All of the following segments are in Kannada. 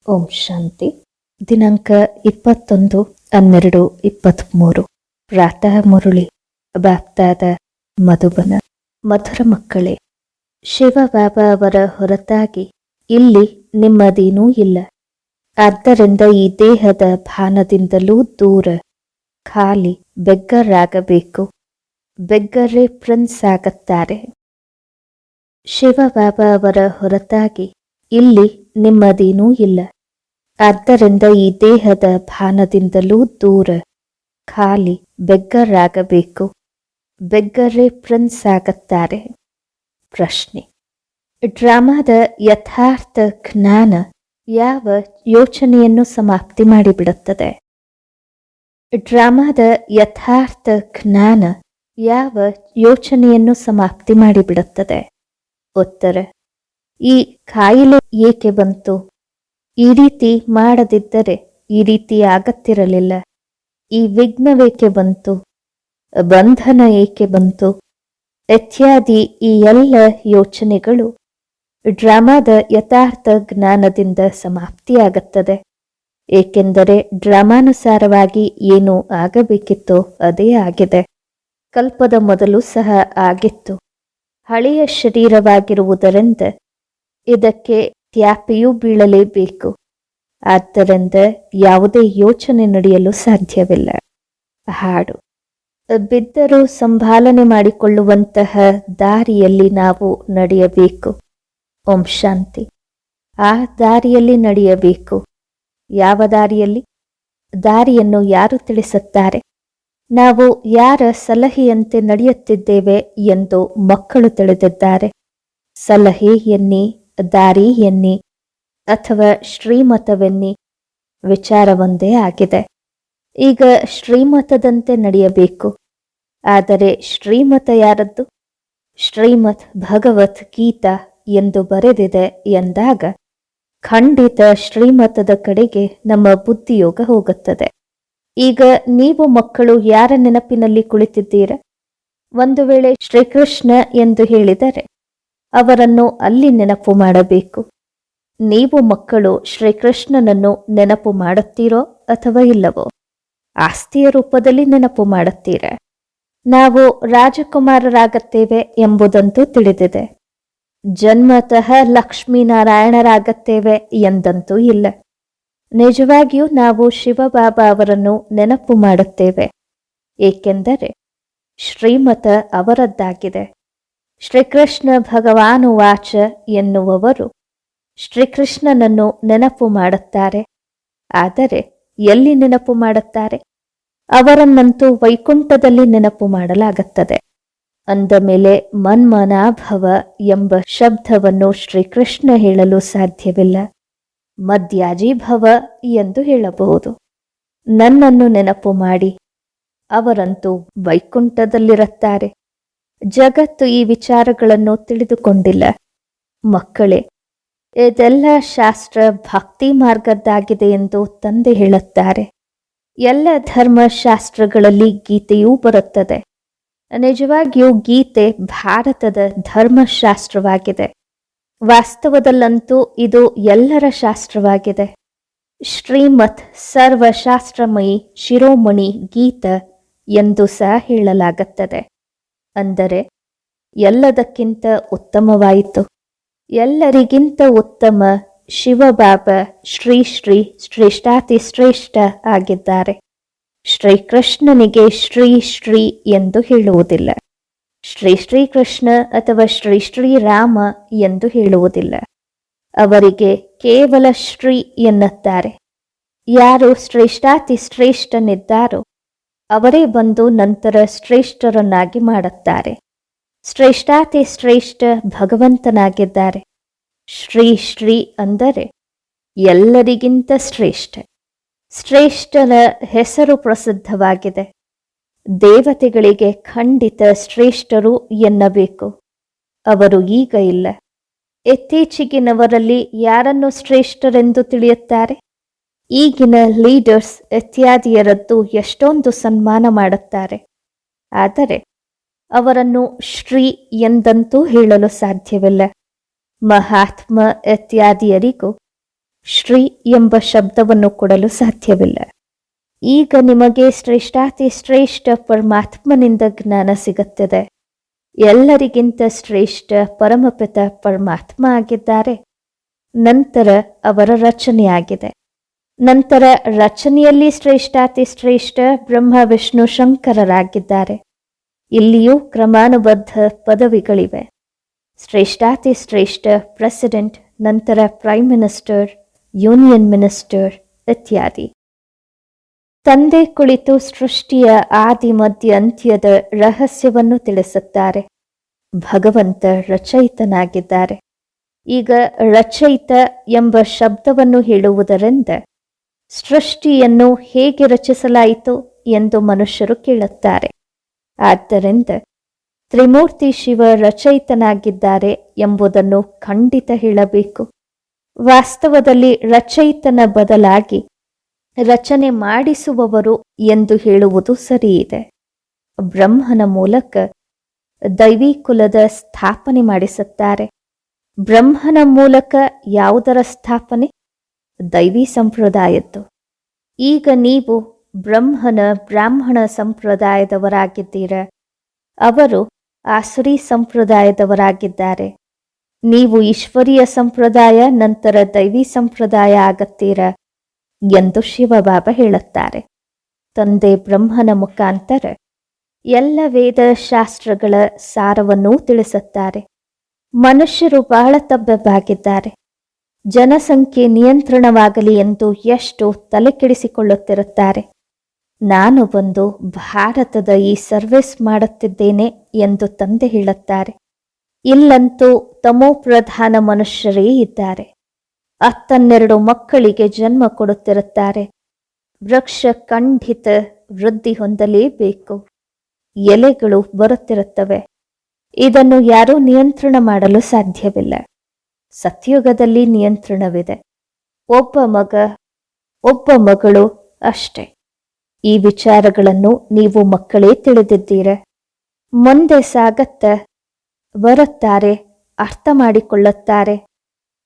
ಓಂ ಶಾಂತಿ. ದಿನಾಂಕ 21/12/23. ಪ್ರಾತಃ ಮುರುಳಿ. ಬಾಪ್ತಾದ ಮಧುಬನ. ಮಧುರ ಮಕ್ಕಳೇ, ಶಿವಬಾಬಾ ಅವರ ಹೊರತಾಗಿ ಇಲ್ಲಿ ನಿಮ್ಮದೇನೂ ಇಲ್ಲ. ಆದ್ದರಿಂದ ಈ ದೇಹದ ಭಾನದಿಂದಲೂ ದೂರ ಖಾಲಿ ಬೆಗ್ಗರಾಗಬೇಕು. ಬೆಗ್ಗರೇ ಪ್ರಿನ್ಸ್ ಆಗುತ್ತಾರೆ. ಶಿವಬಾಬಾ ಅವರ ಹೊರತಾಗಿ ಇಲ್ಲಿ ನಿಮ್ಮದೇನೂ ಇಲ್ಲ. ಆದ್ದರಿಂದ ಈ ದೇಹದ ಭಾನದಿಂದಲೂ ದೂರ ಖಾಲಿ ಬೆಗ್ಗರಾಗಬೇಕು. ಬೆಗ್ಗರೇ ಪ್ರಿನ್ಸ್ ಆಗುತ್ತಾರೆ. ಪ್ರಶ್ನೆ: ಡ್ರಾಮಾದ ಯಥಾರ್ಥ ಜ್ಞಾನ ಯಾವ ಯೋಚನೆಯನ್ನು ಸಮಾಪ್ತಿ ಮಾಡಿಬಿಡುತ್ತದೆ? ಡ್ರಾಮಾದ ಯಥಾರ್ಥ ಜ್ಞಾನ ಯಾವ ಯೋಚನೆಯನ್ನು ಸಮಾಪ್ತಿ ಮಾಡಿಬಿಡುತ್ತದೆ? ಉತ್ತರ: ಈ ಕಾಯಿಲೆ ಏಕೆ ಬಂತು? ಈ ರೀತಿ ಮಾಡದಿದ್ದರೆ ಈ ರೀತಿ ಆಗತ್ತಿರಲಿಲ್ಲ. ಈ ವಿಘ್ನವೇಕೆ ಬಂತು? ಬಂಧನ ಏಕೆ ಬಂತು? ಇತ್ಯಾದಿ ಈ ಎಲ್ಲ ಯೋಚನೆಗಳು ಡ್ರಾಮಾದ ಯಥಾರ್ಥ ಜ್ಞಾನದಿಂದ ಸಮಾಪ್ತಿಯಾಗುತ್ತದೆ. ಏಕೆಂದರೆ ಡ್ರಾಮಾನುಸಾರವಾಗಿ ಏನು ಆಗಬೇಕಿತ್ತೋ ಅದೇ ಆಗಿದೆ. ಕಲ್ಪದ ಮೊದಲು ಸಹ ಆಗಿತ್ತು. ಹಳೆಯ ಶರೀರವಾಗಿರುವುದರಿಂದ ಇದಕ್ಕೆ ತ್ಯಾಪೆಯೂ ಬೀಳಲೇಬೇಕು. ಆದ್ದರಿಂದ ಯಾವುದೇ ಯೋಚನೆ ನಡೆಯಲು ಸಾಧ್ಯವಿಲ್ಲ. ಹಾಡು: ಬಿದ್ದರೂ ಸಂಭಾಲನೆ ಮಾಡಿಕೊಳ್ಳುವಂತಹ ದಾರಿಯಲ್ಲಿ ನಾವು ನಡೆಯಬೇಕು. ಓಂ ಶಾಂತಿ. ಆ ದಾರಿಯಲ್ಲಿ ನಡೆಯಬೇಕು. ಯಾವ ದಾರಿಯಲ್ಲಿ? ದಾರಿಯನ್ನು ಯಾರು ತಿಳಿಸುತ್ತಾರೆ? ನಾವು ಯಾರ ಸಲಹೆಯಂತೆ ನಡೆಯುತ್ತಿದ್ದೇವೆ ಎಂದು ಮಕ್ಕಳು ತಿಳಿದಿದ್ದಾರೆ. ಸಲಹೆ ಎನ್ನಿ, ದಾರಿ ಎನ್ನಿ ಅಥವಾ ಶ್ರೀಮತವೆನ್ನಿ, ವಿಚಾರ ಒಂದೇ ಆಗಿದೆ. ಈಗ ಶ್ರೀಮತದಂತೆ ನಡೆಯಬೇಕು. ಆದರೆ ಶ್ರೀಮತ ಯಾರದ್ದು? ಶ್ರೀಮತ್ ಭಗವತ್ ಗೀತಾ ಎಂದು ಬರೆದಿದೆ ಎಂದಾಗ ಖಂಡಿತ ಶ್ರೀಮತದ ಕಡೆಗೆ ನಮ್ಮ ಬುದ್ಧಿಯೋಗ ಹೋಗುತ್ತದೆ. ಈಗ ನೀವು ಮಕ್ಕಳು ಯಾರ ನೆನಪಿನಲ್ಲಿ ಕುಳಿತಿದ್ದೀರಾ? ಒಂದು ವೇಳೆ ಶ್ರೀಕೃಷ್ಣ ಎಂದು ಹೇಳಿದರೆ ಅವರನ್ನು ಅಲ್ಲಿ ನೆನಪು ಮಾಡಬೇಕು. ನೀವು ಮಕ್ಕಳು ಶ್ರೀಕೃಷ್ಣನನ್ನು ನೆನಪು ಮಾಡುತ್ತೀರೋ ಅಥವಾ ಇಲ್ಲವೋ? ಆಸ್ತಿಯ ರೂಪದಲ್ಲಿ ನೆನಪು ಮಾಡುತ್ತೀರ. ನಾವು ರಾಜಕುಮಾರರಾಗತ್ತೇವೆ ಎಂಬುದಂತೂ ತಿಳಿದಿದೆ. ಜನ್ಮತಃ ಲಕ್ಷ್ಮೀನಾರಾಯಣರಾಗತ್ತೇವೆ ಎಂದಂತೂ ಇಲ್ಲ. ನಿಜವಾಗಿಯೂ ನಾವು ಶಿವಬಾಬಾ ಅವರನ್ನು ನೆನಪು ಮಾಡುತ್ತೇವೆ. ಏಕೆಂದರೆ ಶ್ರೀಮತ ಅವರದ್ದಾಗಿದೆ. ಶ್ರೀಕೃಷ್ಣ ಭಗವಾನು ವಾಚ ಎನ್ನುವವರು ಶ್ರೀಕೃಷ್ಣನನ್ನು ನೆನಪು ಮಾಡುತ್ತಾರೆ. ಆದರೆ ಎಲ್ಲಿ ನೆನಪು ಮಾಡುತ್ತಾರೆ? ಅವರನ್ನಂತೂ ವೈಕುಂಠದಲ್ಲಿ ನೆನಪು ಮಾಡಲಾಗುತ್ತದೆ. ಅಂದ ಮೇಲೆ ಮನ್ಮನಾಭವ ಎಂಬ ಶಬ್ದವನ್ನು ಶ್ರೀಕೃಷ್ಣ ಹೇಳಲು ಸಾಧ್ಯವಿಲ್ಲ. ಮದ್ಯಾಜೀಭವ ಎಂದು ಹೇಳಬಹುದು. ನನ್ನನ್ನು ನೆನಪು ಮಾಡಿ. ಅವರಂತೂ ವೈಕುಂಠದಲ್ಲಿರುತ್ತಾರೆ. ಜಗತ್ತು ಈ ವಿಚಾರಗಳನ್ನು ತಿಳಿದುಕೊಂಡಿಲ್ಲ. ಮಕ್ಕಳೇ, ಇದೆಲ್ಲ ಶಾಸ್ತ್ರ ಭಕ್ತಿ ಮಾರ್ಗದ್ದಾಗಿದೆ ಎಂದು ತಂದೆ ಹೇಳುತ್ತಾರೆ. ಎಲ್ಲ ಧರ್ಮಶಾಸ್ತ್ರಗಳಲ್ಲಿ ಗೀತೆಯೂ ಬರುತ್ತದೆ. ನಿಜವಾಗಿಯೂ ಗೀತೆ ಭಾರತದ ಧರ್ಮಶಾಸ್ತ್ರವಾಗಿದೆ. ವಾಸ್ತವದಲ್ಲಂತೂ ಇದು ಎಲ್ಲರ ಶಾಸ್ತ್ರವಾಗಿದೆ. ಶ್ರೀಮತ್ ಸರ್ವಶಾಸ್ತ್ರಮಯಿ ಶಿರೋಮಣಿ ಗೀತ ಎಂದು ಸಹ ಹೇಳಲಾಗುತ್ತದೆ. ಅಂದರೆ ಎಲ್ಲದಕ್ಕಿಂತ ಉತ್ತಮವಾಯಿತು. ಎಲ್ಲರಿಗಿಂತ ಉತ್ತಮ ಶಿವಬಾಬಾ ಶ್ರೀ ಶ್ರೀ ಶ್ರೇಷ್ಠಾತಿ ಶ್ರೇಷ್ಠ ಆಗಿದ್ದಾರೆ. ಶ್ರೀಕೃಷ್ಣನಿಗೆ ಶ್ರೀ ಶ್ರೀ ಎಂದು ಹೇಳುವುದಿಲ್ಲ. ಶ್ರೀ ಶ್ರೀಕೃಷ್ಣ ಅಥವಾ ಶ್ರೀ ಶ್ರೀರಾಮ ಎಂದು ಹೇಳುವುದಿಲ್ಲ. ಅವರಿಗೆ ಕೇವಲ ಶ್ರೀ ಎನ್ನುತ್ತಾರೆ. ಯಾರು ಶ್ರೇಷ್ಠಾತಿ ಶ್ರೇಷ್ಠನಿದ್ದಾರೋ ಅವರೇ ಬಂದು ನಂತರ ಶ್ರೇಷ್ಠರನ್ನಾಗಿ ಮಾಡುತ್ತಾರೆ. ಶ್ರೇಷ್ಠಾತಿ ಶ್ರೇಷ್ಠ ಭಗವಂತನಾಗಿದ್ದಾರೆ. ಶ್ರೀ ಶ್ರೀ ಅಂದರೆ ಎಲ್ಲರಿಗಿಂತ ಶ್ರೇಷ್ಠ. ಶ್ರೇಷ್ಠನ ಹೆಸರು ಪ್ರಸಿದ್ಧವಾಗಿದೆ. ದೇವತೆಗಳಿಗೆ ಖಂಡಿತ ಶ್ರೇಷ್ಠರು ಎನ್ನಬೇಕು. ಅವರು ಈಗ ಇಲ್ಲ. ಇತ್ತೀಚೆಗಿನವರಲ್ಲಿ ಯಾರನ್ನು ಶ್ರೇಷ್ಠರೆಂದು ತಿಳಿಯುತ್ತಾರೆ? ಈಗಿನ ಲೀಡರ್ಸ್ ಇತ್ಯಾದಿಯರದ್ದು ಎಷ್ಟೊಂದು ಸನ್ಮಾನ ಮಾಡುತ್ತಾರೆ. ಆದರೆ ಅವರನ್ನು ಶ್ರೀ ಎಂದಂತೂ ಹೇಳಲು ಸಾಧ್ಯವಿಲ್ಲ. ಮಹಾತ್ಮ ಇತ್ಯಾದಿಯರಿಗೂ ಶ್ರೀ ಎಂಬ ಶಬ್ದವನ್ನು ಕೊಡಲು ಸಾಧ್ಯವಿಲ್ಲ. ಈಗ ನಿಮಗೆ ಶ್ರೇಷ್ಠಾತಿ ಶ್ರೇಷ್ಠ ಪರಮಾತ್ಮನಿಂದ ಜ್ಞಾನ ಸಿಗುತ್ತದೆ. ಎಲ್ಲರಿಗಿಂತ ಶ್ರೇಷ್ಠ ಪರಮಪಿತ ಪರಮಾತ್ಮ ಆಗಿದ್ದಾರೆ. ನಂತರ ಅವರ ರಚನೆಯಾಗಿದೆ. ನಂತರ ರಚನೆಯಲ್ಲಿ ಶ್ರೇಷ್ಠಾತಿ ಶ್ರೇಷ್ಠ ಬ್ರಹ್ಮ ವಿಷ್ಣು ಶಂಕರರಾಗಿದ್ದಾರೆ. ಇಲ್ಲಿಯೂ ಕ್ರಮಾನುಬದ್ಧ ಪದವಿಗಳಿವೆ. ಶ್ರೇಷ್ಠಾತಿ ಶ್ರೇಷ್ಠ ಪ್ರೆಸಿಡೆಂಟ್, ನಂತರ ಪ್ರೈಮ್ ಮಿನಿಸ್ಟರ್, ಯೂನಿಯನ್ ಮಿನಿಸ್ಟರ್ ಇತ್ಯಾದಿ. ತಂದೆ ಕುಳಿತು ಸೃಷ್ಟಿಯ ಆದಿ ಮಧ್ಯ ಅಂತ್ಯದ ರಹಸ್ಯವನ್ನು ತಿಳಿಸುತ್ತಾರೆ. ಭಗವಂತ ರಚಯಿತನಾಗಿದ್ದಾರೆ. ಈಗ ರಚಯಿತ ಎಂಬ ಶಬ್ದವನ್ನು ಹೇಳುವುದರಿಂದ ಸೃಷ್ಟಿಯನ್ನು ಹೇಗೆ ರಚಿಸಲಾಯಿತು ಎಂದು ಮನುಷ್ಯರು ಕೇಳುತ್ತಾರೆ. ಆದ್ದರಿಂದ ತ್ರಿಮೂರ್ತಿ ಶಿವ ರಚಯಿತನಾಗಿದ್ದಾರೆ ಎಂಬುದನ್ನು ಖಂಡಿತ ಹೇಳಬೇಕು. ವಾಸ್ತವದಲ್ಲಿ ರಚಯಿತನ ಬದಲಾಗಿ ರಚನೆ ಮಾಡಿಸುವವರು ಎಂದು ಹೇಳುವುದು ಸರಿಯಿದೆ. ಬ್ರಹ್ಮನ ಮೂಲಕ ದೈವಿ ಕುಲದ ಸ್ಥಾಪನೆ ಮಾಡಿಸುತ್ತಾರೆ. ಬ್ರಹ್ಮನ ಮೂಲಕ ಯಾವುದರ ಸ್ಥಾಪನೆ? ದೈವಿ ಸಂಪ್ರದಾಯದ್ದು. ಈಗ ನೀವು ಬ್ರಹ್ಮನ ಬ್ರಾಹ್ಮಣ ಸಂಪ್ರದಾಯದವರಾಗಿದ್ದೀರ. ಅವರು ಆಸುರಿ ಸಂಪ್ರದಾಯದವರಾಗಿದ್ದಾರೆ. ನೀವು ಈಶ್ವರೀಯ ಸಂಪ್ರದಾಯ, ನಂತರ ದೈವಿ ಸಂಪ್ರದಾಯ ಆಗತ್ತೀರ ಎಂದು ಶಿವಬಾಬಾ ಹೇಳುತ್ತಾರೆ. ತಂದೆ ಬ್ರಹ್ಮನ ಮುಖಾಂತರ ಎಲ್ಲ ವೇದ ಶಾಸ್ತ್ರಗಳ ಸಾರವನ್ನೂ ತಿಳಿಸುತ್ತಾರೆ. ಮನುಷ್ಯರು ಬಹಳ ತಬ್ಬೆಬ್ಬಾಗಿದ್ದಾರೆ. ಜನಸಂಖ್ಯೆ ನಿಯಂತ್ರಣವಾಗಲಿ ಎಂದು ಎಷ್ಟು ತಲೆಕೆಡಿಸಿಕೊಳ್ಳುತ್ತಿರುತ್ತಾರೆ. ನಾನು ಬಂದು ಭಾರತದ ಈ ಸರ್ವಿಸ್ ಮಾಡುತ್ತಿದ್ದೇನೆ ಎಂದು ತಂದೆ ಹೇಳುತ್ತಾರೆ. ಇಲ್ಲಂತೂ ತಮೋಪ್ರಧಾನ ಮನುಷ್ಯರೇ ಇದ್ದಾರೆ. 12 ಮಕ್ಕಳಿಗೆ ಜನ್ಮ ಕೊಡುತ್ತಿರುತ್ತಾರೆ. ವೃಕ್ಷ ಖಂಡಿತ ವೃದ್ಧಿ ಹೊಂದಲೇಬೇಕು. ಎಲೆಗಳು ಬರುತ್ತಿರುತ್ತವೆ. ಇದನ್ನು ಯಾರೂ ನಿಯಂತ್ರಣ ಮಾಡಲು ಸಾಧ್ಯವಿಲ್ಲ. ಸತ್ಯುಗದಲ್ಲಿ ನಿಯಂತ್ರಣವಿದೆ. ಒಬ್ಬ ಮಗ, ಒಬ್ಬ ಮಗಳು ಅಷ್ಟೇ. ಈ ವಿಚಾರಗಳನ್ನು ನೀವು ಮಕ್ಕಳೇ ತಿಳಿದಿದ್ದೀರ. ಮುಂದೆ ಸಾಗತ್ತ ಬರುತ್ತಾರೆ, ಅರ್ಥ ಮಾಡಿಕೊಳ್ಳುತ್ತಾರೆ.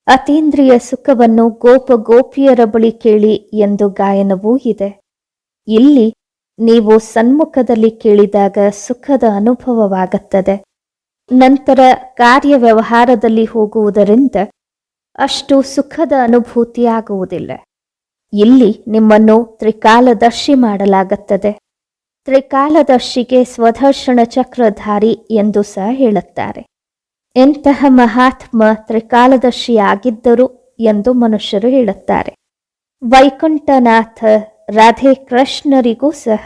ಅತೀಂದ್ರಿಯ ಸುಖವನ್ನು ಗೋಪ ಗೋಪಿಯರ ಬಳಿ ಕೇಳಿ ಎಂದು ಗಾಯನವೂ ಇದೆ. ಇಲ್ಲಿ ನೀವು ಸನ್ಮುಖದಲ್ಲಿ ಕೇಳಿದಾಗ ಸುಖದ ಅನುಭವವಾಗುತ್ತದೆ. ನಂತರ ಕಾರ್ಯವ್ಯವಹಾರದಲ್ಲಿ ಹೋಗುವುದರಿಂದ ಅಷ್ಟು ಸುಖದ ಅನುಭೂತಿ ಆಗುವುದಿಲ್ಲ. ಇಲ್ಲಿ ನಿಮ್ಮನ್ನು ತ್ರಿಕಾಲದರ್ಶಿ ಮಾಡಲಾಗುತ್ತದೆ. ತ್ರಿಕಾಲದರ್ಶಿಗೆ ಸ್ವದರ್ಶನ ಚಕ್ರಧಾರಿ ಎಂದು ಸಹ ಹೇಳುತ್ತಾರೆ. ಎಂತಹ ಮಹಾತ್ಮ ತ್ರಿಕಾಲದರ್ಶಿಯಾಗಿದ್ದರು ಎಂದು ಮನುಷ್ಯರು ಹೇಳುತ್ತಾರೆ. ವೈಕುಂಠನಾಥ ರಾಧೆ ಕೃಷ್ಣರಿಗೂ ಸಹ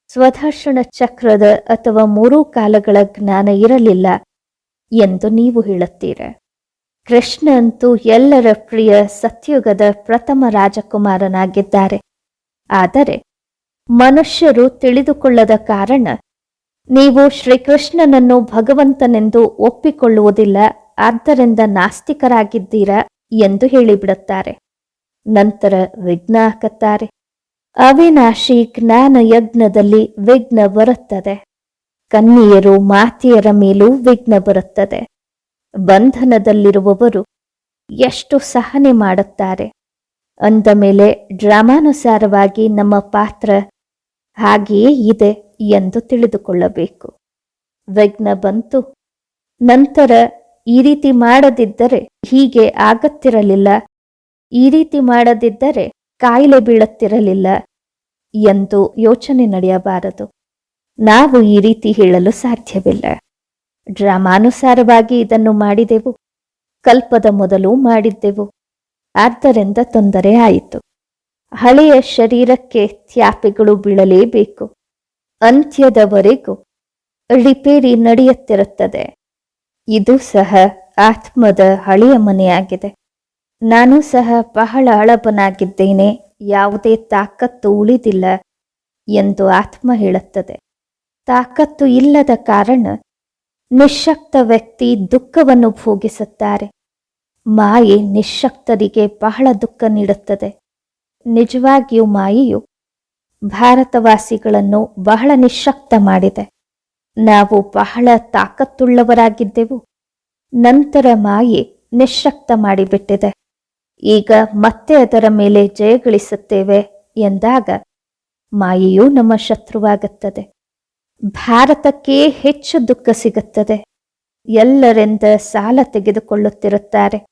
ಸ್ವದರ್ಶನ ಚಕ್ರದ ಅಥವಾ 3 ಕಾಲಗಳ ಜ್ಞಾನ ಇರಲಿಲ್ಲ ಎಂದು ನೀವು ಹೇಳುತ್ತೀರ. ಕೃಷ್ಣ ಅಂತೂ ಎಲ್ಲರ ಪ್ರಿಯ ಸತ್ಯುಗದ ಪ್ರಥಮ ರಾಜಕುಮಾರನಾಗಿದ್ದಾರೆ. ಆದರೆ ಮನುಷ್ಯರು ತಿಳಿದುಕೊಳ್ಳದ ಕಾರಣ ನೀವು ಶ್ರೀಕೃಷ್ಣನನ್ನು ಭಗವಂತನೆಂದು ಒಪ್ಪಿಕೊಳ್ಳುವುದಿಲ್ಲ, ಆದ್ದರಿಂದ ನಾಸ್ತಿಕರಾಗಿದ್ದೀರಾ ಎಂದು ಹೇಳಿಬಿಡುತ್ತಾರೆ. ನಂತರ ವಿಘ್ನ ಹಾಕುತ್ತಾರೆ. ಅವಿನಾಶಿ ಜ್ಞಾನ ಯಜ್ಞದಲ್ಲಿ ವಿಘ್ನ ಬರುತ್ತದೆ. ಕನ್ಯೆಯರು ಮಾತೆಯರ ಮೇಲೂ ವಿಘ್ನ ಬರುತ್ತದೆ. ಬಂಧನದಲ್ಲಿರುವವರು ಎಷ್ಟು ಸಹನೆ ಮಾಡುತ್ತಾರೆ. ಅಂದ ಮೇಲೆ ಡ್ರಾಮಾನುಸಾರವಾಗಿ ನಮ್ಮ ಪಾತ್ರ ಹಾಗೆಯೇ ಇದೆ ಎಂದು ತಿಳಿದುಕೊಳ್ಳಬೇಕು. ವಿಘ್ನ ಬಂತು. ನಂತರ ಈ ರೀತಿ ಮಾಡದಿದ್ದರೆ ಹೀಗೆ ಆಗತ್ತಿರಲಿಲ್ಲ, ಈ ರೀತಿ ಮಾಡದಿದ್ದರೆ ಕಾಯಿಲೆ ಬೀಳುತ್ತಿರಲಿಲ್ಲ ಎಂದು ಯೋಚನೆ ನಡೆಯಬಾರದು. ನಾವು ಈ ರೀತಿ ಹೇಳಲು ಸಾಧ್ಯವಿಲ್ಲ. ಡ್ರಾಮಾನುಸಾರವಾಗಿ ಇದನ್ನು ಮಾಡಿದೆವು, ಕಲ್ಪದ ಮೊದಲು ಮಾಡಿದ್ದೆವು, ಆದ್ದರಿಂದ ತೊಂದರೆ ಆಯಿತು. ಹಳೆಯ ಶರೀರಕ್ಕೆ ತ್ಯಾಪೆಗಳು ಬೀಳಲೇಬೇಕು. ಅಂತ್ಯದವರೆಗೂ ರಿಪೇರಿ ನಡೆಯುತ್ತಿರುತ್ತದೆ. ಇದು ಸಹ ಆತ್ಮದ ಹಳೆಯ ಮನೆಯಾಗಿದೆ. ನಾನು ಸಹ ಬಹಳ ಹಳಬನಾಗಿದ್ದೇನೆ, ಯಾವುದೇ ತಾಕತ್ತು ಉಳಿದಿಲ್ಲ ಎಂದು ಆತ್ಮ ಹೇಳುತ್ತದೆ. ತಾಕತ್ತು ಇಲ್ಲದ ಕಾರಣ ನಿಶ್ಶಕ್ತ ವ್ಯಕ್ತಿ ದುಃಖವನ್ನು ಭೋಗಿಸುತ್ತಾರೆ. ಮಾಯೆ ನಿಶ್ಶಕ್ತರಿಗೆ ಬಹಳ ದುಃಖ ನೀಡುತ್ತದೆ. ನಿಜವಾಗಿಯೂ ಮಾಯೆಯು ಭಾರತವಾಸಿಗಳನ್ನು ಬಹಳ ನಿಶ್ಶಕ್ತ ಮಾಡಿದೆ. ನಾವು ಬಹಳ ತಾಕತ್ತುಳ್ಳವರಾಗಿದ್ದೆವು. ನಂತರ ಮಾಯೆ ನಿಶ್ಶಕ್ತ ಮಾಡಿಬಿಟ್ಟಿದೆ. ಈಗ ಮತ್ತೆ ಅದರ ಮೇಲೆ ಜಯಗಳಿಸುತ್ತೇವೆ ಎಂದಾಗ ಮಾಯೆಯೂ ನಮ್ಮ ಶತ್ರುವಾಗುತ್ತದೆ. ಭಾರತಕ್ಕೆ ಹೆಚ್ಚು ದುಃಖ ಸಿಗುತ್ತದೆ. ಎಲ್ಲರಿಂದ ಸಾಲ ತೆಗೆದುಕೊಳ್ಳುತ್ತಿರುತ್ತಾರೆ.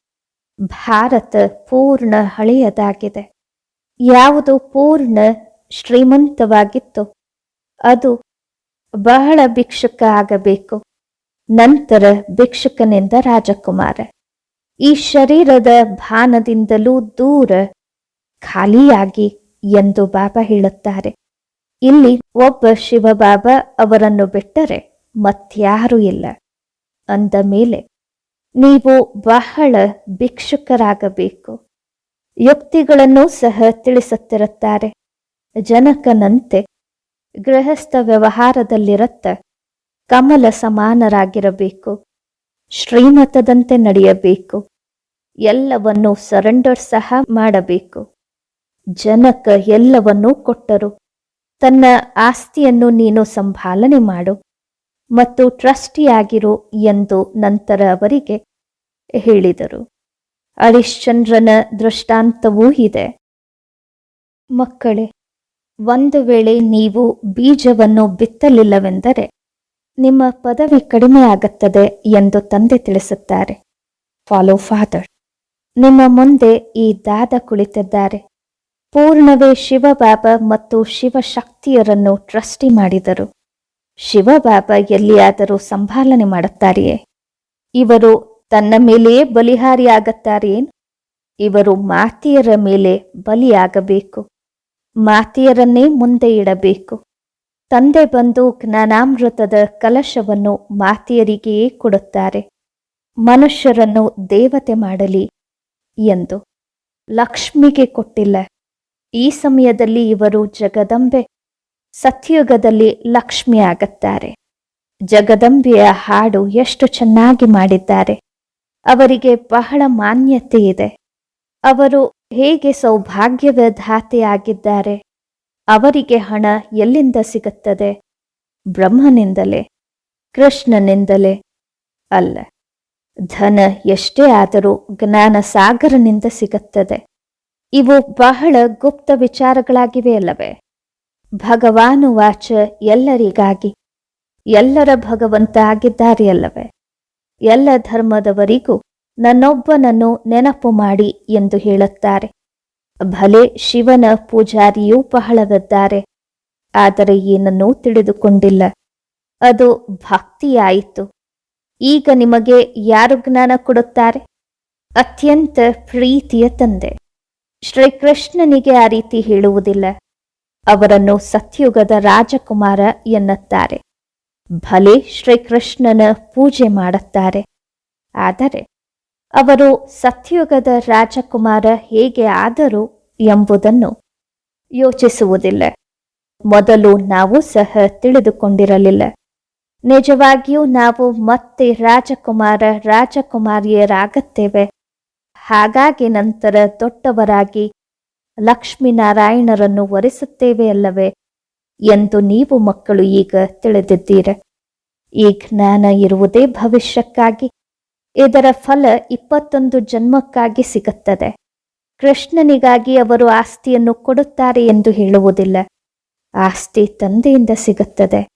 ಭಾರತ ಪೂರ್ಣ ಹಳೆಯದಾಗಿದೆ. ಯಾವುದು ಪೂರ್ಣ ಶ್ರೀಮಂತವಾಗಿತ್ತು ಅದು ಬಹಳ ಭಿಕ್ಷುಕ ಆಗಬೇಕು, ನಂತರ ಭಿಕ್ಷುಕನಿಂದ ರಾಜಕುಮಾರ. ಈ ಶರೀರದ ಭಾನದಿಂದಲೂ ದೂರ ಖಾಲಿಯಾಗಿ ಎಂದು ಬಾಬಾ ಹೇಳುತ್ತಾರೆ. ಇಲ್ಲಿ ಒಬ್ಬ ಶಿವಬಾಬಾ ಅವರನ್ನು ಬಿಟ್ಟರೆ ಮತ್ಯಾರೂ ಇಲ್ಲ. ಅಂದ ಮೇಲೆ ನೀವು ಬಹಳ ಭಿಕ್ಷುಕರಾಗಬೇಕು. ಯುಕ್ತಿಗಳನ್ನು ಸಹ ತಿಳಿಸುತ್ತಿರುತ್ತಾರೆ. ಜನಕನಂತೆ ಗೃಹಸ್ಥ ವ್ಯವಹಾರದಲ್ಲಿರತ್ತ ಕಮಲ ಸಮಾನರಾಗಿರಬೇಕು. ಶ್ರೀಮತದಂತೆ ನಡೆಯಬೇಕು. ಎಲ್ಲವನ್ನೂ ಸರೆಂಡರ್ ಸಹ ಮಾಡಬೇಕು. ಜನಕ ಎಲ್ಲವನ್ನೂ ಕೊಟ್ಟರು. ತನ್ನ ಆಸ್ತಿಯನ್ನು ನೀನು ಸಂಭಾಲನೆ ಮಾಡು ಮತ್ತು ಟ್ರಸ್ಟಿಯಾಗಿರು ಎಂದು ನಂತರ ಅವರಿಗೆ ಹೇಳಿದರು. ಹರಿಶ್ಚಂದ್ರನ ದೃಷ್ಟಾಂತವೂ ಇದೆ. ಮಕ್ಕಳೇ, ಒಂದು ವೇಳೆ ನೀವು ಬೀಜವನ್ನು ಬಿತ್ತಲಿಲ್ಲವೆಂದರೆ ನಿಮ್ಮ ಪದವಿ ಕಡಿಮೆಯಾಗುತ್ತದೆ ಎಂದು ತಂದೆ ತಿಳಿಸುತ್ತಾರೆ. Follow father. ನಿಮ್ಮ ಮುಂದೆ ಈ ದಾದ ಕುಳಿತಿದ್ದಾರೆ. ಪೂರ್ಣವೇ ಶಿವಬಾಬಾ ಮತ್ತು ಶಿವಶಕ್ತಿಯರನ್ನು ಟ್ರಸ್ಟಿ ಮಾಡಿದರು. ಶಿವಬಾಬಾ ಎಲ್ಲಿಯಾದರೂ ಸಂಭಾಲನೆ ಮಾಡುತ್ತಾರೆಯೇ? ಇವರು ತನ್ನ ಮೇಲೆಯೇ ಬಲಿಹಾರಿಯಾಗುತ್ತಾರೆಯೇನು? ಇವರು ಮಾತೆಯರ ಮೇಲೆ ಬಲಿಯಾಗಬೇಕು. ಮಾತೆಯರನ್ನೇ ಮುಂದೆ ಇಡಬೇಕು. ತಂದೆ ಬಂದು ಜ್ಞಾನಾಮೃತದ ಕಲಶವನ್ನು ಮಾತೆಯರಿಗೆಯೇ ಕೊಡುತ್ತಾರೆ, ಮನುಷ್ಯರನ್ನು ದೇವತೆ ಮಾಡಲಿ ಎಂದು. ಲಕ್ಷ್ಮಿಗೆ ಕೊಟ್ಟಿಲ್ಲ. ಈ ಸಮಯದಲ್ಲಿ ಇವರು ಜಗದಂಬೆ, ಸತ್ಯುಗದಲ್ಲಿ ಲಕ್ಷ್ಮಿ ಆಗುತ್ತಾರೆ. ಜಗದಂಬೆಯ ಹಾಡು ಎಷ್ಟು ಚೆನ್ನಾಗಿ ಮಾಡಿದ್ದಾರೆ. ಅವರಿಗೆ ಬಹಳ ಮಾನ್ಯತೆ ಇದೆ. ಅವರು ಹೇಗೆ ಸೌಭಾಗ್ಯವಿಧಾತೆಯಾಗಿದ್ದಾರೆ. ಅವರಿಗೆ ಹಣ ಎಲ್ಲಿಂದ ಸಿಗುತ್ತದೆ? ಬ್ರಹ್ಮನಿಂದಲೇ, ಕೃಷ್ಣನಿಂದಲೇ ಅಲ್ಲ. ಧನ ಎಷ್ಟೇ ಆದರೂ ಜ್ಞಾನ ಸಾಗರನಿಂದ ಸಿಗುತ್ತದೆ. ಇವು ಬಹಳ ಗುಪ್ತ ವಿಚಾರಗಳಾಗಿವೆ ಅಲ್ಲವೇ? ಭಗವಾನುವಾಚ ಎಲ್ಲರಿಗಾಗಿ. ಎಲ್ಲರ ಭಗವಂತ ಆಗಿದ್ದಾರೆ ಅಲ್ಲವೇ? ಎಲ್ಲ ಧರ್ಮದವರಿಗೂ ನನ್ನೊಬ್ಬನನ್ನು ನೆನಪು ಮಾಡಿ ಎಂದು ಹೇಳುತ್ತಾರೆ. ಭಲೆ ಶಿವನ ಪೂಜಾರಿಯೂ ಬಹಳವಿದ್ದಾರೆ, ಆದರೆ ಏನನ್ನೂ ತಿಳಿದುಕೊಂಡಿಲ್ಲ. ಅದು ಭಕ್ತಿಯಾಯಿತು. ಈಗ ನಿಮಗೆ ಯಾರು ಜ್ಞಾನ ಕೊಡುತ್ತಾರೆ? ಅತ್ಯಂತ ಪ್ರೀತಿಯ ತಂದೆ. ಶ್ರೀಕೃಷ್ಣನಿಗೆ ಆ ರೀತಿ ಹೇಳುವುದಿಲ್ಲ. ಅವರನ್ನು ಸತ್ಯುಗದ ರಾಜಕುಮಾರ ಎನ್ನುತ್ತಾರೆ. ಭಲೆ ಶ್ರೀಕೃಷ್ಣನ ಪೂಜೆ ಮಾಡುತ್ತಾರೆ, ಆದರೆ ಅವರು ಸತ್ಯುಗದ ರಾಜಕುಮಾರ ಹೇಗೆ ಆದರು ಎಂಬುದನ್ನು ಯೋಚಿಸುವುದಿಲ್ಲ. ಮೊದಲು ನಾವು ಸಹ ತಿಳಿದುಕೊಂಡಿರಲಿಲ್ಲ. ನಿಜವಾಗಿಯೂ ನಾವು ಮತ್ತೆ ರಾಜಕುಮಾರ ರಾಜಕುಮಾರಿಯರಾಗುತ್ತೇವೆ. ಹಾಗಾಗಿ ನಂತರ ದೊಡ್ಡವರಾಗಿ ಲಕ್ಷ್ಮೀನಾರಾಯಣರನ್ನು ವರಿಸುತ್ತೇವೆ ಅಲ್ಲವೇ ಎಂದು ನೀವು ಮಕ್ಕಳು ಈಗ ತಿಳಿದಿದ್ದೀರ. ಈ ಜ್ಞಾನ ಇರುವುದೇ ಭವಿಷ್ಯಕ್ಕಾಗಿ. ಇದರ ಫಲ 21 ಜನ್ಮಕ್ಕಾಗಿ ಸಿಗುತ್ತದೆ. ಕೃಷ್ಣನಿಗಾಗಿ ಅವರು ಆಸ್ತಿಯನ್ನು ಕೊಡುತ್ತಾರೆ ಎಂದು ಹೇಳುವುದಿಲ್ಲ. ಆಸ್ತಿ ತಂದೆಯಿಂದ ಸಿಗುತ್ತದೆ.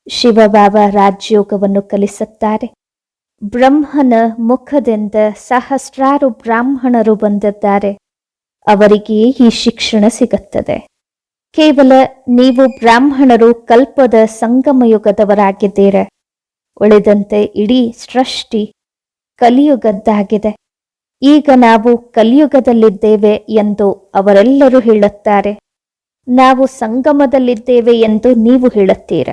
ಶಿವಬಾಬಾ ರಾಜಯೋಗವನ್ನು ಕಲಿಸುತ್ತಾರೆ. ಬ್ರಹ್ಮನ ಮುಖದಿಂದ ಸಹಸ್ರಾರು ಬ್ರಾಹ್ಮಣರು ಬಂದಿದ್ದಾರೆ. ಅವರಿಗೆ ಈ ಶಿಕ್ಷಣ ಸಿಗುತ್ತದೆ. ಕೇವಲ ನೀವು ಬ್ರಾಹ್ಮಣರು ಕಲ್ಪದ ಸಂಗಮಯುಗದವರಾಗಿದ್ದೀರ. ಉಳಿದಂತೆ ಇಡೀ ಸೃಷ್ಟಿ ಕಲಿಯುಗದ್ದಾಗಿದೆ. ಈಗ ನಾವು ಕಲಿಯುಗದಲ್ಲಿದ್ದೇವೆ ಎಂದು ಅವರೆಲ್ಲರೂ ಹೇಳುತ್ತಾರೆ. ನಾವು ಸಂಗಮದಲ್ಲಿದ್ದೇವೆ ಎಂದು ನೀವು ಹೇಳುತ್ತೀರ.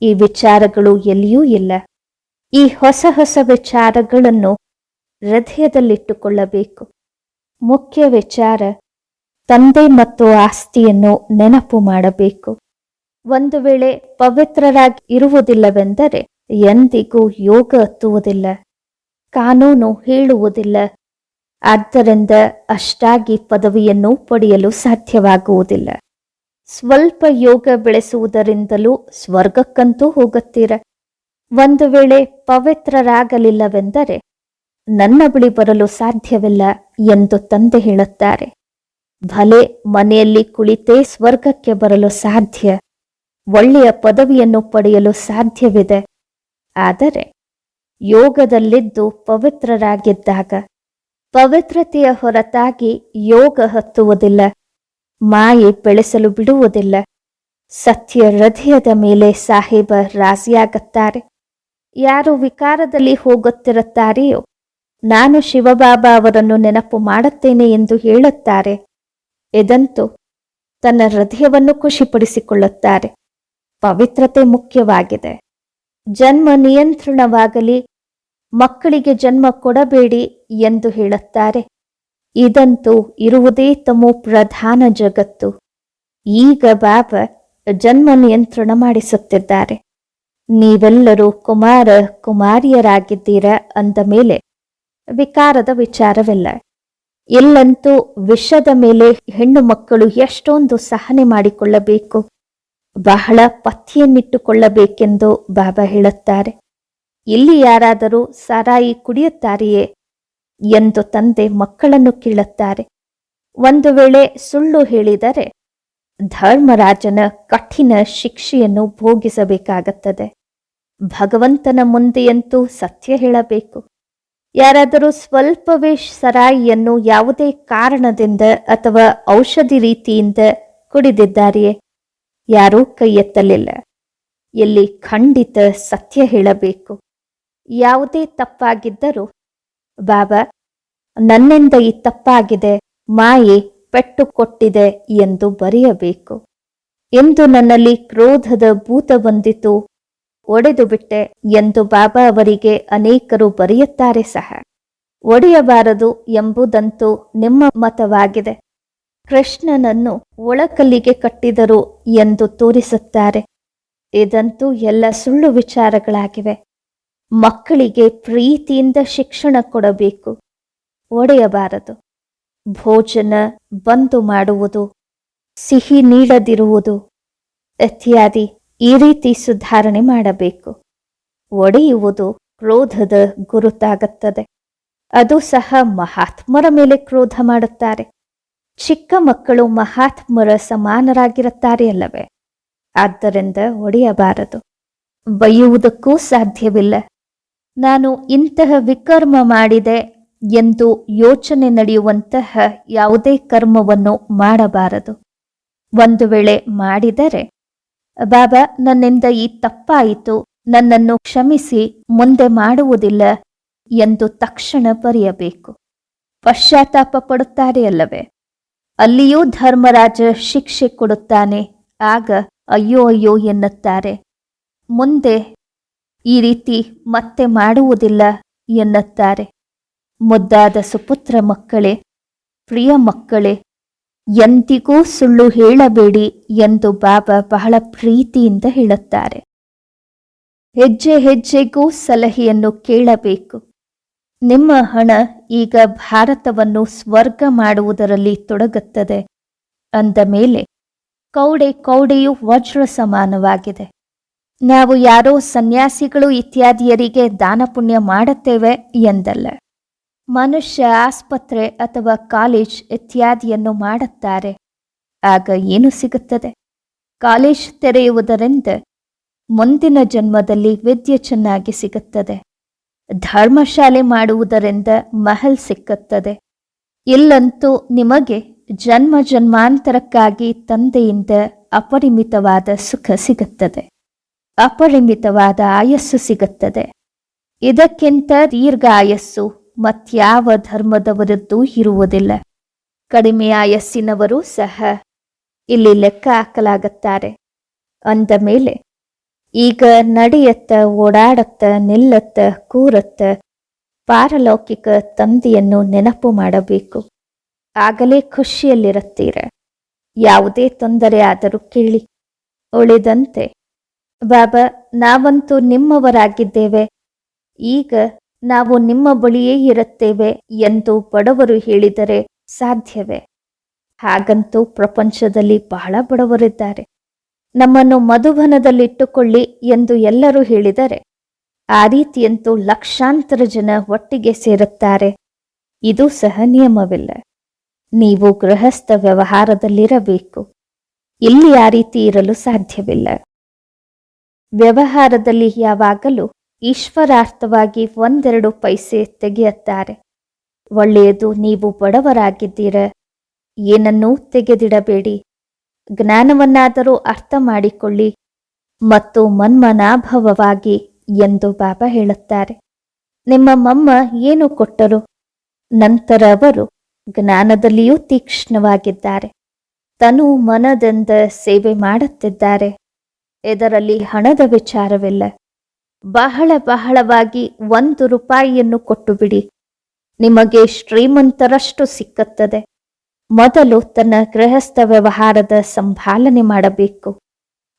ಈ ವಿಚಾರಗಳು ಎಲ್ಲಿಯೂ ಇಲ್ಲ. ಈ ಹೊಸ ಹೊಸ ವಿಚಾರಗಳನ್ನು ಹೃದಯದಲ್ಲಿಟ್ಟುಕೊಳ್ಳಬೇಕು. ಮುಖ್ಯ ವಿಚಾರ ತಂದೆ ಮತ್ತು ಆಸ್ತಿಯನ್ನು ನೆನಪು ಮಾಡಬೇಕು. ಒಂದು ವೇಳೆ ಪವಿತ್ರರಾಗಿ ಇರುವುದಿಲ್ಲವೆಂದರೆ ಎಂದಿಗೂ ಯೋಗ ಹತ್ತುವುದಿಲ್ಲ, ಕಾನೂನು ಹೇಳುವುದಿಲ್ಲ. ಆದ್ದರಿಂದ ಅಷ್ಟಾಗಿ ಪದವಿಯನ್ನು ಪಡೆಯಲು ಸಾಧ್ಯವಾಗುವುದಿಲ್ಲ. ಸ್ವಲ್ಪ ಯೋಗ ಬೆಳೆಸುವುದರಿಂದಲೂ ಸ್ವರ್ಗಕ್ಕಂತೂ ಹೋಗುತ್ತೀರ. ಒಂದು ವೇಳೆ ಪವಿತ್ರರಾಗಲಿಲ್ಲವೆಂದರೆ ನನ್ನ ಬಳಿ ಬರಲು ಸಾಧ್ಯವಿಲ್ಲ ಎಂದು ತಂದೆ ಹೇಳುತ್ತಾರೆ. ಭಲೆ ಮನೆಯಲ್ಲಿ ಕುಳಿತೇ ಸ್ವರ್ಗಕ್ಕೆ ಬರಲು ಸಾಧ್ಯ, ಒಳ್ಳೆಯ ಪದವಿಯನ್ನು ಪಡೆಯಲು ಸಾಧ್ಯವಿದೆ. ಆದರೆ ಯೋಗದಲ್ಲಿದ್ದು ಪವಿತ್ರರಾಗಿದ್ದಾಗ ಪವಿತ್ರತೆಯ ಹೊರತಾಗಿ ಯೋಗ ಹತ್ತುವುದಿಲ್ಲ, ಮಾಯೆ ಬೆಳೆಸಲು ಬಿಡುವುದಿಲ್ಲ. ಸತ್ಯ ಹೃದಯದ ಮೇಲೆ ಸಾಹೇಬ ರಾಜಿಯಾಗುತ್ತಾರೆ. ಯಾರು ವಿಕಾರದಲ್ಲಿ ಹೋಗುತ್ತಿರುತ್ತಾರೆಯೋ ನಾನು ಶಿವಬಾಬಾ ಅವರನ್ನು ನೆನಪು ಮಾಡುತ್ತೇನೆ ಎಂದು ಹೇಳುತ್ತಾರೆ. ಇದಂತೂ ತನ್ನ ಹೃದಯವನ್ನು ಖುಷಿಪಡಿಸಿಕೊಳ್ಳುತ್ತಾರೆ. ಪವಿತ್ರತೆ ಮುಖ್ಯವಾಗಿದೆ. ಜನ್ಮ ನಿಯಂತ್ರಣವಾಗಲಿ, ಮಕ್ಕಳಿಗೆ ಜನ್ಮ ಕೊಡಬೇಡಿ ಎಂದು ಹೇಳುತ್ತಾರೆ. ಇದಂತೂ ಇರುವುದೇ ತಮೋ ಪ್ರಧಾನ ಜಗತ್ತು. ಈಗ ಬಾಬಾ ಜನ್ಮ ನಿಯಂತ್ರಣ ಮಾಡಿಸುತ್ತಿದ್ದಾರೆ. ನೀವೆಲ್ಲರೂ ಕುಮಾರ ಕುಮಾರಿಯರಾಗಿದ್ದೀರ ಅಂದ ಮೇಲೆ ವಿಕಾರದ ವಿಚಾರವಿಲ್ಲ. ಇಲ್ಲಂತೂ ವಿಷದ ಮೇಲೆ ಹೆಣ್ಣು ಮಕ್ಕಳು ಎಷ್ಟೊಂದು ಸಹನೆ ಮಾಡಿಕೊಳ್ಳಬೇಕು, ಬಹಳ ಪಥ್ಯನ್ನಿಟ್ಟುಕೊಳ್ಳಬೇಕೆಂದು ಬಾಬಾ ಹೇಳುತ್ತಾರೆ. ಇಲ್ಲಿ ಯಾರಾದರೂ ಸಾರಾಯಿ ಕುಡಿಯುತ್ತಾರೆಯೇ ಎಂದು ತಂದೆ ಮಕ್ಕಳನ್ನು ಕೇಳುತ್ತಾರೆ. ಒಂದು ವೇಳೆ ಸುಳ್ಳು ಹೇಳಿದರೆ ಧರ್ಮರಾಜನ ಕಠಿಣ ಶಿಕ್ಷೆಯನ್ನು ಭೋಗಿಸಬೇಕಾಗುತ್ತದೆ. ಭಗವಂತನ ಮುಂದೆಯಂತೂ ಸತ್ಯ ಹೇಳಬೇಕು. ಯಾರಾದರೂ ಸ್ವಲ್ಪವೇ ಸರಾಯಿಯನ್ನು ಯಾವುದೇ ಕಾರಣದಿಂದ ಅಥವಾ ಔಷಧಿ ರೀತಿಯಿಂದ ಕುಡಿದಿದ್ದಾರೆಯೇ? ಯಾರೂ ಕೈ ಎತ್ತಲಿಲ್ಲ. ಇಲ್ಲಿ ಖಂಡಿತ ಸತ್ಯ ಹೇಳಬೇಕು. ಯಾವುದೇ ತಪ್ಪಾಗಿದ್ದರೂ ಬಾಬಾ ನನ್ನಿಂದ ಈ ತಪ್ಪಾಗಿದೆ, ಮಾಯೆ ಪೆಟ್ಟು ಕೊಟ್ಟಿದೆ ಎಂದು ಬರೆಯಬೇಕು. ಎಂದು ನನ್ನಲ್ಲಿ ಕ್ರೋಧದ ಭೂತ ಬಂದಿತು, ಒಡೆದು ಬಿಟ್ಟೆ ಎಂದು ಬಾಬಾ ಅವರಿಗೆ ಅನೇಕರು ಬರೆಯುತ್ತಾರೆ ಸಹ. ಒಡೆಯಬಾರದು ಎಂಬುದಂತೂ ನಿಮ್ಮ ಮತವಾಗಿದೆ. ಕೃಷ್ಣನನ್ನು ಒಳಕಲ್ಲಿಗೆ ಕಟ್ಟಿದರು ಎಂದು ತೋರಿಸುತ್ತಾರೆ. ಇದಂತೂ ಎಲ್ಲ ಸುಳ್ಳು ವಿಚಾರಗಳಾಗಿವೆ. ಮಕ್ಕಳಿಗೆ ಪ್ರೀತಿಯಿಂದ ಶಿಕ್ಷಣ ಕೊಡಬೇಕು, ಒಡೆಯಬಾರದು. ಭೋಜನ ಬಂದು ಮಾಡುವುದು, ಸಿಹಿ ನೀಡದಿರುವುದು ಇತ್ಯಾದಿ ಈ ರೀತಿ ಸುಧಾರಣೆ ಮಾಡಬೇಕು. ಒಡೆಯುವುದು ಕ್ರೋಧದ ಗುರುತಾಗುತ್ತದೆ. ಅದು ಸಹ ಮಹಾತ್ಮರ ಮೇಲೆ ಕ್ರೋಧ ಮಾಡುತ್ತಾರೆ. ಚಿಕ್ಕ ಮಕ್ಕಳು ಮಹಾತ್ಮರ ಸಮಾನರಾಗಿರುತ್ತಾರೆ ಅಲ್ಲವೇ? ಆದ್ದರಿಂದ ಒಡೆಯಬಾರದು. ಬೈಯುವುದಕ್ಕೂ ಸಾಧ್ಯವಿಲ್ಲ. ನಾನು ಇಂತಹ ವಿಕರ್ಮ ಮಾಡಿದೆ ಎಂದು ಯೋಚನೆ ನಡೆಯುವಂತಹ ಯಾವುದೇ ಕರ್ಮವನ್ನು ಮಾಡಬಾರದು. ಒಂದು ವೇಳೆ ಮಾಡಿದರೆ ಬಾಬಾ ನನ್ನಿಂದ ಈ ತಪ್ಪಾಯಿತು, ನನ್ನನ್ನು ಕ್ಷಮಿಸಿ, ಮುಂದೆ ಮಾಡುವುದಿಲ್ಲ ಎಂದು ತಕ್ಷಣ ಬರೆಯಬೇಕು. ಪಶ್ಚಾತ್ತಾಪ ಪಡುತ್ತಾರೆ ಅಲ್ಲವೇ? ಅಲ್ಲಿಯೂ ಧರ್ಮರಾಜ ಶಿಕ್ಷೆ ಕೊಡುತ್ತಾನೆ. ಆಗ ಅಯ್ಯೋ ಅಯ್ಯೋ ಎನ್ನುತ್ತಾರೆ. ಮುಂದೆ ಈ ರೀತಿ ಮತ್ತೆ ಮಾಡುವುದಿಲ್ಲ ಎನ್ನುತ್ತಾರೆ. ಮುದ್ದಾದ ಸುಪುತ್ರ ಮಕ್ಕಳೇ, ಪ್ರಿಯ ಮಕ್ಕಳೇ, ಎಂದಿಗೂ ಸುಳ್ಳು ಹೇಳಬೇಡಿ ಎಂದು ಬಾಬಾ ಬಹಳ ಪ್ರೀತಿಯಿಂದ ಹೇಳುತ್ತಾರೆ. ಹೆಜ್ಜೆ ಹೆಜ್ಜೆಗೂ ಸಲಹೆಯನ್ನು ಕೇಳಬೇಕು. ನಿಮ್ಮ ಹಣ ಈಗ ಭಾರತವನ್ನು ಸ್ವರ್ಗ ಮಾಡುವುದರಲ್ಲಿ ತೊಡಗುತ್ತದೆ ಅಂದ ಮೇಲೆ ಕೌಡೆ ಕೌಡೆಯು ವಜ್ರ ಸಮಾನವಾಗಿದೆ. ನಾವು ಯಾರೋ ಸನ್ಯಾಸಿಗಳು ಇತ್ಯಾದಿಯರಿಗೆ ದಾನ ಪುಣ್ಯ ಮಾಡುತ್ತೇವೆ ಎಂದಲ್ಲ. ಮನುಷ್ಯ ಆಸ್ಪತ್ರೆ ಅಥವಾ ಕಾಲೇಜ್ ಇತ್ಯಾದಿಯನ್ನು ಮಾಡುತ್ತಾರೆ. ಆಗ ಏನು ಸಿಗುತ್ತದೆ? ಕಾಲೇಜ್ ತೆರೆಯುವುದರಿಂದ ಮುಂದಿನ ಜನ್ಮದಲ್ಲಿ ವಿದ್ಯೆ ಚೆನ್ನಾಗಿ ಸಿಗುತ್ತದೆ. ಧರ್ಮಶಾಲೆ ಮಾಡುವುದರಿಂದ ಮಹಲ್ ಸಿಕ್ಕುತ್ತದೆ. ಇಲ್ಲಂತೂ ನಿಮಗೆ ಜನ್ಮ ಜನ್ಮಾಂತರಕ್ಕಾಗಿ ತಂದೆಯಿಂದ ಅಪರಿಮಿತವಾದ ಸುಖ ಸಿಗುತ್ತದೆ, ಅಪರಿಮಿತವಾದ ಆಯಸ್ಸು ಸಿಗುತ್ತದೆ. ಇದಕ್ಕಿಂತ ದೀರ್ಘ ಆಯಸ್ಸು ಮತ್ಯಾವ ಧರ್ಮದವರದ್ದೂ ಇರುವುದಿಲ್ಲ. ಕಡಿಮೆ ಆಯಸ್ಸಿನವರು ಸಹ ಇಲ್ಲಿ ಲೆಕ್ಕ ಹಾಕಲಾಗುತ್ತಾರೆ. ಅಂದ ಮೇಲೆ ಈಗ ನಡೆಯತ್ತ, ಓಡಾಡತ್ತ, ನಿಲ್ಲತ್ತ, ಕೂರತ್ತ ಪಾರಲೌಕಿಕ ತಂದೆಯನ್ನು ನೆನಪು ಮಾಡಬೇಕು. ಆಗಲೇ ಖುಷಿಯಲ್ಲಿರುತ್ತೀರ. ಯಾವುದೇ ತೊಂದರೆ ಆದರೂ ಕೇಳಿ. ಉಳಿದಂತೆ ಬಾಬಾ ನಾವಂತೂ ನಿಮ್ಮವರಾಗಿದ್ದೇವೆ, ಈಗ ನಾವು ನಿಮ್ಮ ಬಳಿಯೇ ಇರುತ್ತೇವೆ ಎಂದು ಬಡವರು ಹೇಳಿದರೆ ಸಾಧ್ಯವೇ? ಹಾಗಂತೂ ಪ್ರಪಂಚದಲ್ಲಿ ಬಹಳ ಬಡವರಿದ್ದಾರೆ. ನಮ್ಮನ್ನು ಮಧುಬನದಲ್ಲಿಟ್ಟುಕೊಳ್ಳಿ ಎಂದು ಎಲ್ಲರೂ ಹೇಳಿದರೆ ಆ ರೀತಿಯಂತೂ ಲಕ್ಷಾಂತರ ಜನ ಒಟ್ಟಿಗೆ ಸೇರುತ್ತಾರೆ. ಇದು ಸಹ ನಿಯಮವಿಲ್ಲ. ನೀವು ಗೃಹಸ್ಥ ವ್ಯವಹಾರದಲ್ಲಿರಬೇಕು. ಇಲ್ಲಿ ಆ ರೀತಿ ಇರಲು ಸಾಧ್ಯವಿಲ್ಲ. ವ್ಯವಹಾರದಲ್ಲಿ ಯಾವಾಗಲೂ ಈಶ್ವರಾರ್ಥವಾಗಿ 1-2 ಪೈಸೆ ತೆಗೆಯುತ್ತಾರೆ. ಒಳ್ಳೆಯದು, ನೀವು ಬಡವರಾಗಿದ್ದೀರ, ಏನನ್ನೂ ತೆಗೆದಿಡಬೇಡಿ, ಜ್ಞಾನವನ್ನಾದರೂ ಅರ್ಥ ಮಾಡಿಕೊಳ್ಳಿ ಮತ್ತು ಮನ್ಮನಾಭವವಾಗಿ ಎಂದು ಬಾಬಾ ಹೇಳುತ್ತಾರೆ. ನಿಮ್ಮ ಮಮ್ಮ ಏನು ಕೊಟ್ಟರು? ನಂತರ ಅವರು ಜ್ಞಾನದಲ್ಲಿಯೂ ತೀಕ್ಷ್ಣವಾಗಿದ್ದಾರೆ. ತನು ಮನದಿಂದ ಸೇವೆ ಮಾಡುತ್ತಿದ್ದಾರೆ. ಇದರಲ್ಲಿ ಹಣದ ವಿಚಾರವಿಲ್ಲ. ಬಹಳವಾಗಿ 1 ರೂಪಾಯಿಯನ್ನು ಕೊಟ್ಟು ಬಿಡಿ, ನಿಮಗೆ ಶ್ರೀಮಂತರಷ್ಟು ಸಿಕ್ಕುತ್ತದೆ. ಮೊದಲು ತನ್ನ ಗೃಹಸ್ಥ ವ್ಯವಹಾರದ ಸಂಭಾಲನೆ ಮಾಡಬೇಕು.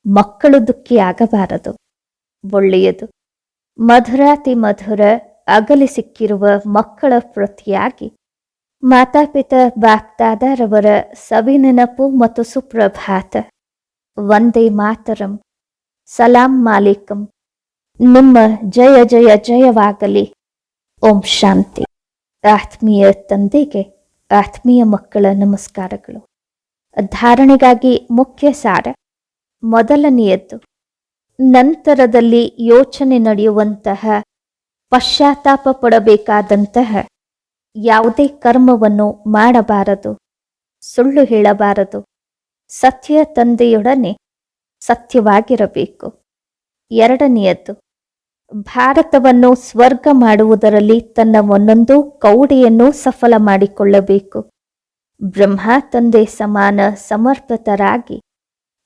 ಮಕ್ಕಳು ದುಃಖಿಯಾಗಬಾರದು. ಒಳ್ಳೆಯದು. ಮಧುರಾತಿ ಮಧುರ ಅಗಲಿ ಸಿಕ್ಕಿರುವ ಮಕ್ಕಳ ಪ್ರತಿಯಾಗಿ ಮಾತಾಪಿತಾ ಬಾಪ್ದಾದಾರವರ ಸವಿನೆನಪು ಮತ್ತು ಸುಪ್ರಭಾತ. ವಂದೇ ಮಾತರಂ. ಸಲಾಂ ಮಾಲಿಕಂ. ನಿಮ್ಮ ಜಯ ಜಯ ಜಯವಾಗಲಿ. ಓಂ ಶಾಂತಿ. ಆತ್ಮೀಯ ತಂದೆಗೆ ಆತ್ಮೀಯ ಮಕ್ಕಳ ನಮಸ್ಕಾರಗಳು. ಧಾರಣೆಗಾಗಿ ಮುಖ್ಯ ಸಾರ. ಮೊದಲನೆಯದ್ದು, ನಂತರದಲ್ಲಿ ಯೋಚನೆ ನಡೆಯುವಂತಹ, ಪಶ್ಚಾತ್ತಾಪ ಪಡಬೇಕಾದಂತಹ ಯಾವುದೇ ಕರ್ಮವನ್ನು ಮಾಡಬಾರದು, ಸುಳ್ಳು ಹೇಳಬಾರದು, ಸತ್ಯ ತಂದೆಯೊಡನೆ ಸತ್ಯವಾಗಿರಬೇಕು. ಎರಡನೆಯದ್ದು, ಭಾರತವನ್ನು ಸ್ವರ್ಗ ಮಾಡುವುದರಲ್ಲಿ ತನ್ನ ಒಂದೊಂದು ಕೌಡಿಯನ್ನು ಸಫಲ ಮಾಡಿಕೊಳ್ಳಬೇಕು. ಬ್ರಹ್ಮ ತಂದೆ ಸಮಾನ ಸಮರ್ಪಿತರಾಗಿ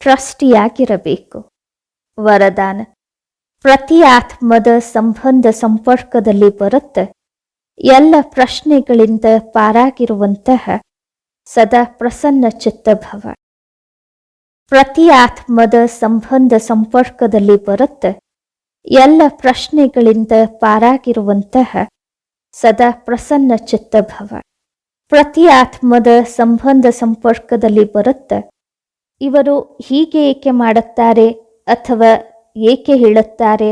ಟ್ರಸ್ಟಿಯಾಗಿರಬೇಕು. ವರದಾನ: ಪ್ರತಿ ಆತ್ಮದ ಸಂಬಂಧ ಸಂಪರ್ಕದಲ್ಲಿ ಬರುತ್ತೆ ಎಲ್ಲ ಪ್ರಶ್ನೆಗಳಿಂದ ಪಾರಾಗಿರುವಂತಹ ಸದಾ ಪ್ರಸನ್ನ ಚಿತ್ತಭವ. ಪ್ರತಿ ಆತ್ಮದ ಸಂಬಂಧ ಸಂಪರ್ಕದಲ್ಲಿ ಬರುತ್ತೆ ಎಲ್ಲ ಪ್ರಶ್ನೆಗಳಿಂದ ಪಾರಾಗಿರುವಂತಹ ಸದಾ ಪ್ರಸನ್ನ ಚಿತ್ತಭವ. ಪ್ರತಿ ಆತ್ಮದ ಸಂಬಂಧ ಸಂಪರ್ಕದಲ್ಲಿ ಬರುತ್ತೆ ಇವರು ಹೀಗೆ ಏಕೆ ಮಾಡುತ್ತಾರೆ ಅಥವಾ ಏಕೆ ಹೇಳುತ್ತಾರೆ,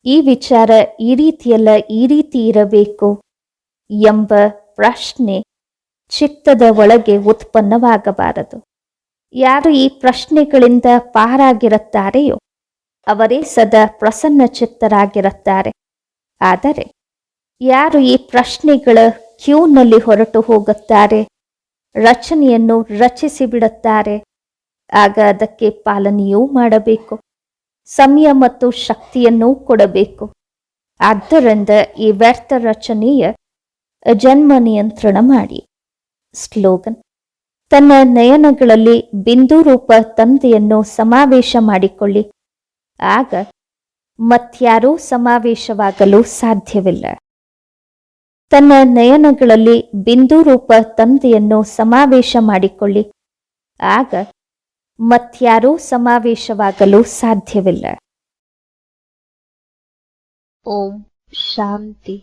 ಈ ವಿಚಾರ ಈ ರೀತಿಯಲ್ಲ, ಈ ರೀತಿ ಇರಬೇಕು ಎಂಬ ಪ್ರಶ್ನೆ ಚಿತ್ತದ ಒಳಗೆ ಉತ್ಪನ್ನವಾಗಬಾರದು. ಯಾರು ಈ ಪ್ರಶ್ನೆಗಳಿಂದ ಪಾರಾಗಿರುತ್ತಾರೆಯೋ ಅವರೇ ಸದಾ ಪ್ರಸನ್ನ ಚಿತ್ತರಾಗಿರುತ್ತಾರೆ. ಆದರೆ ಯಾರು ಈ ಪ್ರಶ್ನೆಗಳ ಕ್ಯೂನಲ್ಲಿ ಹೊರಟು ಹೋಗುತ್ತಾರೆ, ರಚನೆಯನ್ನು ರಚಿಸಿ ಬಿಡುತ್ತಾರೆ, ಆಗ ಅದಕ್ಕೆ ಪಾಲನೆಯೂ ಮಾಡಬೇಕು, ಸಮಯ ಮತ್ತು ಶಕ್ತಿಯನ್ನೂ ಕೊಡಬೇಕು. ಆದ್ದರಿಂದ ಈ ವ್ಯರ್ಥ ರಚನೆಯ ಜನ್ಮ ನಿಯಂತ್ರಣ ಮಾಡಿ. ಸ್ಲೋಗನ್: ತನ್ನ ನಯನಗಳಲ್ಲಿ ಬಿಂದು ರೂಪ ತಂದೆಯನ್ನು ಸಮಾವೇಶ ಮಾಡಿಕೊಳ್ಳಿ, ಆಗ ಮತ್ಯಾರೂ ಸಮಾವೇಶವಾಗಲು ಸಾಧ್ಯವಿಲ್ಲ. ತನ್ನ ನಯನಗಳಲ್ಲಿ ಬಿಂದು ರೂಪ ತಂದೆಯನ್ನು ಸಮಾವೇಶ ಮಾಡಿಕೊಳ್ಳಿ, ಆಗ ಮತ್ಯಾರೂ ಸಮಾವೇಶವಾಗಲು ಸಾಧ್ಯವಿಲ್ಲ. ಓಂ ಶಾಂತಿ.